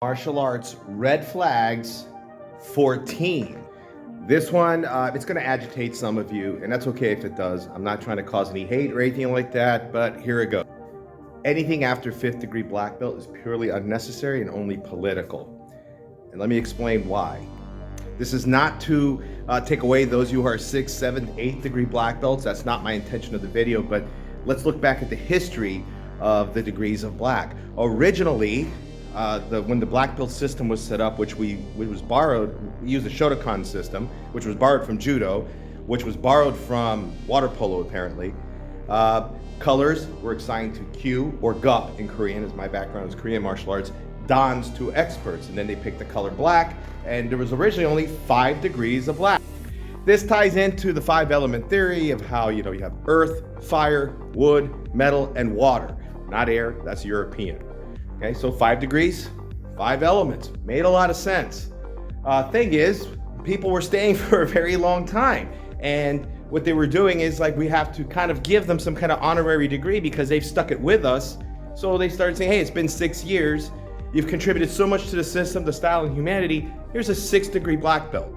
Martial arts red flags 14. This one, it's going to agitate some of you, and that's okay if it does. I'm not trying to cause any hate or anything like that, but here it goes. Anything after 5th degree black belt is purely unnecessary and only political. And let me explain why. This is not to take away those of you who are 6th, 7th, 8th degree black belts. That's not my intention of the video, but let's look back at the history of the degrees of black. Originally, when the black belt system was set up, which was borrowed, we used the Shotokan system, which was borrowed from judo, which was borrowed from water polo apparently. Colors were assigned to Kyu or Gup in Korean, as my background is Korean martial arts, dans to experts, and then they picked the color black, and there was originally only 5 degrees of black. This ties into the 5-element theory of how you have earth, fire, wood, metal, and water. Not air, that's European. Okay, so 5 degrees, 5 elements. Made a lot of sense. Thing is, people were staying for a very long time. And what they were doing is we have to kind of give them some kind of honorary degree because they've stuck it with us. So they started saying, hey, it's been 6 years. You've contributed so much to the system, the style, and humanity. Here's a 6th degree black belt.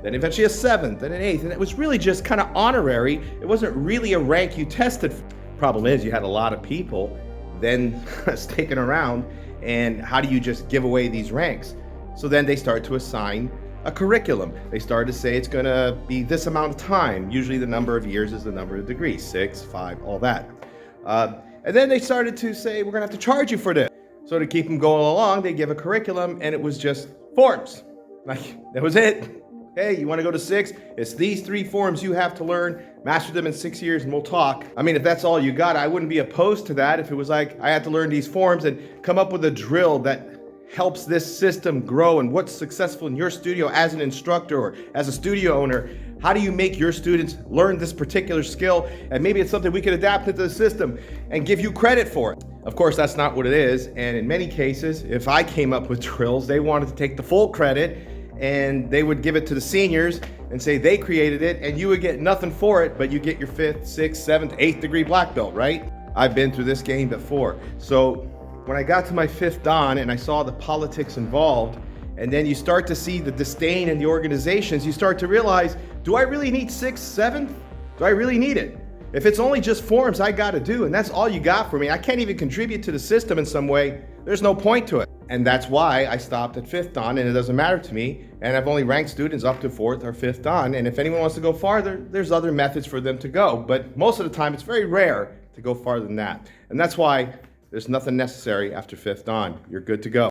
Then eventually a 7th, then an 8th. And it was really just kind of honorary. It wasn't really a rank you tested. Problem is, you had a lot of people then sticking around, and how do you just give away these ranks? So then they start to assign a curriculum. They started to say it's going to be this amount of time. Usually the number of years is the number of degrees, 6, 5, all that. And then they started to say, we're going to have to charge you for this. So to keep them going along, they give a curriculum, and it was just forms. That was it. Hey, you want to go to 6? It's these 3 forms you have to learn, master them in 6 years, and we'll talk. I mean, if that's all you got, I wouldn't be opposed to that if it was I had to learn these forms and come up with a drill that helps this system grow and what's successful in your studio as an instructor or as a studio owner. How do you make your students learn this particular skill? And maybe it's something we could adapt into the system and give you credit for it. Of course, that's not what it is. And in many cases, if I came up with drills, they wanted to take the full credit and they would give it to the seniors and say they created it, and you would get nothing for it, but you get your 5th, 6th, 7th, 8th degree black belt, right? I've been through this game before. So when I got to my 5th dan and I saw the politics involved, and then you start to see the disdain in the organizations, you start to realize, do I really need 6th, 7th? Do I really need it? If it's only just forms I got to do, and that's all you got for me, I can't even contribute to the system in some way, there's no point to it. And that's why I stopped at 5th dan, and it doesn't matter to me. And I've only ranked students up to 4th or 5th dan. And if anyone wants to go farther, there's other methods for them to go. But most of the time, it's very rare to go farther than that. And that's why there's nothing necessary after 5th dan. You're good to go.